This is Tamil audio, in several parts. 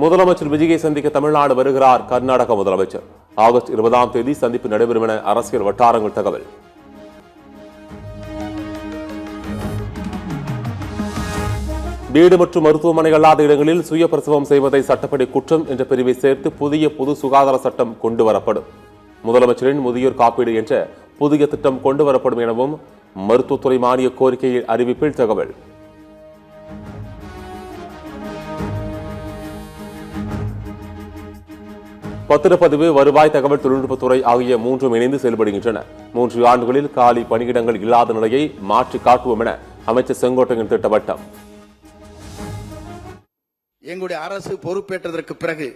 முதலமைச்சர் விஜயை சந்திக்க தமிழ்நாடு வருகிறார் கர்நாடக முதலமைச்சர். ஆகஸ்ட் 20ஆம் தேதி சந்திப்பு நடைபெறும் என அரசியல் வட்டாரங்கள் தகவல். வீடு மற்றும் மருத்துவமனை அல்லாத இடங்களில் சுய பிரசவம் செய்வதை சட்டப்படி குற்றம் என்ற பிரிவை சேர்த்து புதிய பொது சுகாதார சட்டம் கொண்டுவரப்படும். முதலமைச்சரின் முதியோர் காப்பீடு என்ற புதிய திட்டம் கொண்டுவரப்படும் எனவும் மருத்துவத்துறை மானிய கோரிக்கையில் அறிவிப்பில் தகவல். பத்திரப்பதிவு, வருவாய், தகவல் தொழில்நுட்பத்துறை ஆகிய மூன்றும் இணைந்து செயல்படுகின்றன. 3 ஆண்டுகளில் காலி பணியிடங்கள் இல்லாத நிலையை மாற்றி காட்டுவோம் என அமைச்சர் செங்கோட்டையன் திட்டவட்டம். எங்களுடைய அரசு பொறுப்பேற்றதற்கு பிறகு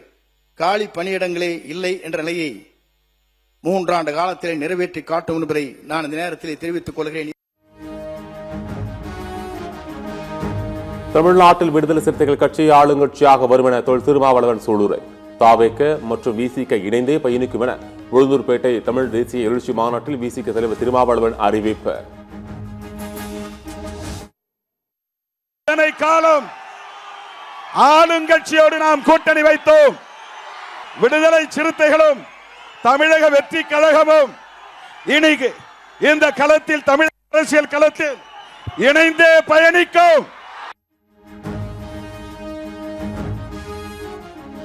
காலி பணியிடங்களே இல்லை என்ற நிலையை 3 ஆண்டு காலத்திலே நிறைவேற்றி காட்டும் என்பதை நான் இந்த நேரத்தில் தெரிவித்துக் கொள்கிறேன். தமிழ்நாட்டில் விடுதலை சிறுத்தைகள் கட்சி ஆளுங்கட்சியாக வரும் என தொல் திருமாவளவன் சூளுரை. தாவேக மற்றும் விசிக இணைந்தே பயணிக்கும் என உளுந்தூர்பேட்டை தமிழ் தேசிய எழுச்சி மாநாட்டில் விசிக தலைவர் திருமாவளவன் அறிவிப்பு. காலம் ஆளுங்கட்சியோடு நாம் கூட்டணி வைத்தோம். விடுதலை சிறுத்தைகளும் தமிழக வெற்றி கழகமும் இன்னைக்கு இந்த களத்தில் தமிழக அரசியல் களத்தில் இணைந்தே பயணிக்கும்.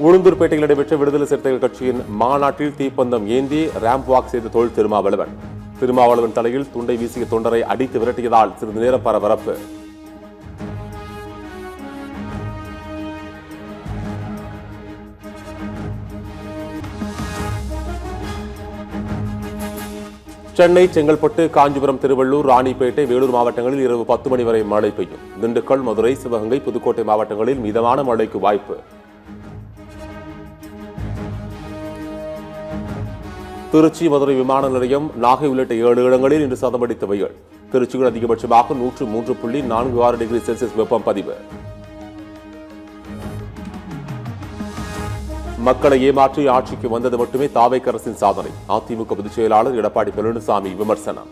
உளுந்தூர்பேட்டையில் நடைபெற்ற விடுதலை சிறுத்தைகள் கட்சியின் மாநாட்டில் தீப்பந்தம் ஏந்தி ரேம்ப் வாக் செய்த தொல் திருமாவளவன் தலையில் துண்டை வீசிய தொண்டரை அடித்து விரட்டியதால் சிறிது நேரம் பரபரப்பு. சென்னை, செங்கல்பட்டு, காஞ்சிபுரம், திருவள்ளூர், ராணிப்பேட்டை, வேலூர் மாவட்டங்களில் இரவு 10 மணி வரை மழை பெய்யும். திண்டுக்கல், மதுரை, சிவகங்கை, புதுக்கோட்டை மாவட்டங்களில் மிதமான மழைக்கு வாய்ப்பு. திருச்சி, மதுரை விமான நிலையம், நாகை உள்ளிட்ட 7 இடங்களில் இன்று சதமடித்த வெயில். திருச்சியில் அதிகபட்சமாக 103.46 டிகிரி செல்சியஸ் வெப்பம் பதிவு. மக்களை ஏமாற்றி ஆட்சிக்கு வந்தது மட்டுமே தாவேக அரசின் சாதனை. அதிமுக பொதுச் செயலாளர் எடப்பாடி பழனிசாமி விமர்சனம்.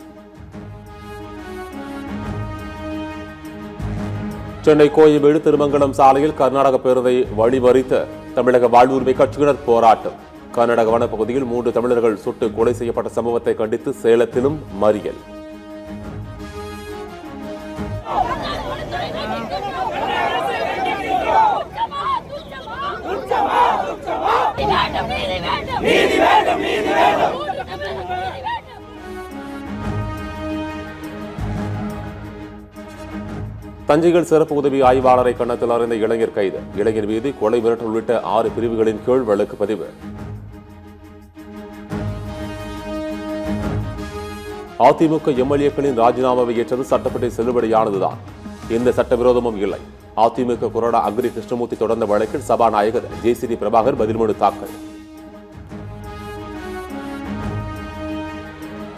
சென்னை கோயம்பேடு திருமங்கலம் சாலையில் கர்நாடக பேருந்தை வழிமறித்த தமிழக வாழ்வுரிமை கட்சியினர் போராட்டம். கர்நாடக வனப்பகுதியில் 3 தமிழர்கள் சுட்டு கொலை செய்யப்பட்ட சம்பவத்தை கண்டித்து சேலத்திலும் மறியல். தஞ்சையில் சிறப்பு உதவி ஆய்வாளரை கன்னத்தில் அறிந்த இளைஞர் கைது. இளைஞர் மீது கொலை, மிரட்டல் உள்ளிட்ட 6 பிரிவுகளின் கீழ் வழக்கு பதிவு. அதிமுக எம்எல்ஏக்களின் ராஜினாமாவை ஏற்றது சட்டப்படி செல்லுபடியானதுதான். எந்த சட்டவிரோதமும் இல்லை. அதிமுக கொறடா அக்ரி கிருஷ்ணமூர்த்தி தொடர்ந்த வழக்கில் சபாநாயகர் ஜேசிடி பிரபாகர் பதில் மனு தாக்கல்.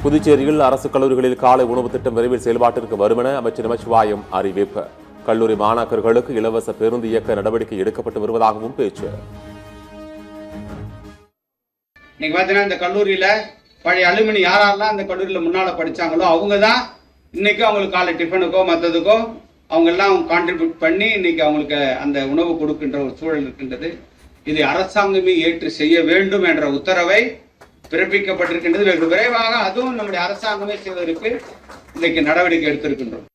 புதுச்சேரியில் அரசு கல்லூரிகளில் காலை உணவு திட்டம் விரைவில் செயல்பாட்டிற்கு வரும் என அமைச்சர் நமச்சிவாயம் அறிவிப்பு. கல்லூரி மாணாக்கர்களுக்கு இலவச பேருந்து இயக்க நடவடிக்கை எடுக்கப்பட்டு வருவதாகவும் பேச்சு. நீங்க பாத்தீங்கன்னா இந்த கல்லூரியில பழைய அலுமினி யாரெல்லாம் இந்த கல்லூரியில முன்னால படிச்சாங்களோ அவங்க தான் இன்னைக்கு அவங்களுக்கு காலை டிஃபனுக்கோ மற்றதுக்கோ அவங்க எல்லாம் கான்ட்ரிபியூட் பண்ணி இன்னைக்கு அவங்களுக்கு அந்த உணவு கொடுக்கின்ற ஒரு சூழல் இருக்கின்றது. இது அரசாங்கமே ஏற்று செய்ய வேண்டும் என்ற உத்தரவை பிறப்பிக்கப்பட்டிருக்கின்றது. வெகு விரைவாக அதுவும் நம்முடைய அரசாங்கமே செய்வதற்கு இன்னைக்கு நடவடிக்கை எடுத்திருக்கின்றோம்.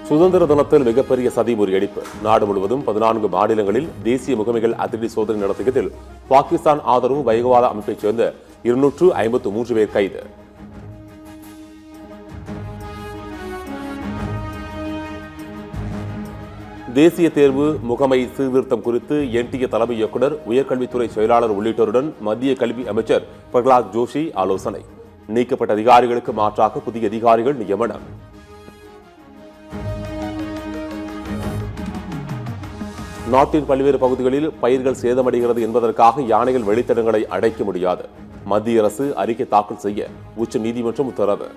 சுதந்திர தினத்தில் மிகப்பெரிய சதி முறியடிப்பு. நாடு முழுவதும் 14 மாநிலங்களில் தேசிய முகமைகள் அதிரடி சோதனை நடத்தியதில் பாகிஸ்தான் ஆதரவு பயங்கரவாத அமைப்பைச் சேர்ந்த 253 பேர் கைது. தேசிய தேர்வு முகமை சீர்திருத்தம் குறித்து என்டிஏ தலைமை இயக்குநர், உயர்கல்வித்துறை செயலாளர் உள்ளிட்டோருடன் மத்திய கல்வி அமைச்சர் பிரகலாத் ஜோஷி ஆலோசனை. நீக்கப்பட்ட அதிகாரிகளுக்கு மாற்றாக புதிய அதிகாரிகள் நியமனம். நாட்டின் பல்வேறு பகுதிகளில் பயிர்கள் சேதமடைகிறது என்பதற்காக யானைகள் வழித்தடங்களை அடைக்க முடியாது. மத்திய அரசு அறிக்கை தாக்கல் செய்ய உச்ச நீதிமன்றம் உத்தரவு.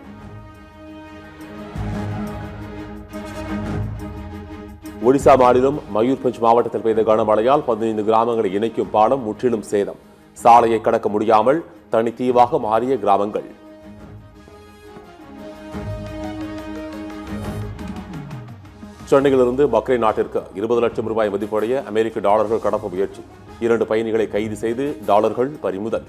ஒடிசா மாநிலம் மயூர்பஞ்ச் மாவட்டத்தில் பெய்த கனமழையால் 15 கிராமங்களை இணைக்கும் பாலம் முற்றிலும் சேதம். சாலையை கடக்க முடியாமல் தனித்தீவாக மாறிய கிராமங்கள். சென்னையிலிருந்து பக்ரைன் நாட்டிற்கு 20 லட்சம் ரூபாய் மதிப்புடைய அமெரிக்க டாலர்கள் கடத்த முயற்சி. 2 பயணிகளை கைது செய்து டாலர்கள் பறிமுதல்.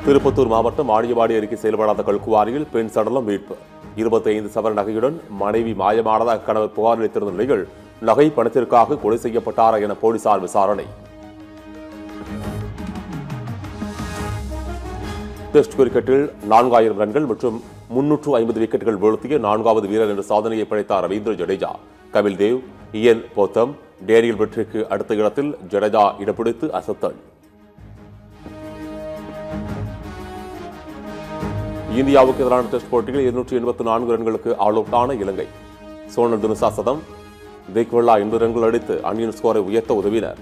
திருப்பத்தூர் மாவட்டம் ஆடியவாடி அருகே செயல்படாத கல்குவாரியில் பெண் சடலம் மீட்பு. 25 சவர நகையுடன் மனைவி மாயமானதாக கணவர் புகார் அளித்திருந்த நிலையில் நகை பணத்திற்காக கொலை செய்யப்பட்டாரா என போலீசார் விசாரணை. டெஸ்ட் கிரிக்கெட்டில் 4000 ரன்கள் மற்றும் 350 விக்கெட்டுகள் வீழ்த்திய 4வது வீரர் என்ற சாதனையை படைத்தார் ரவீந்திர ஜடேஜா. கபில் தேவ், இயன் போத்தம், டேனியல் வெற்றிக்கு அடுத்த இடத்தில் ஜடேஜா இடம் பிடித்து அசத்தல். இந்தியாவுக்கு எதிரான டெஸ்ட் போட்டியில் 284 ரன்களுக்கு ஆல் அவுட் ஆன இலங்கை. சோனல் தினுசா சதம், திக்வெல்லா 80 ரன்கள் அடித்து அணியின் ஸ்கோரை உயர்த்த உதவினர்.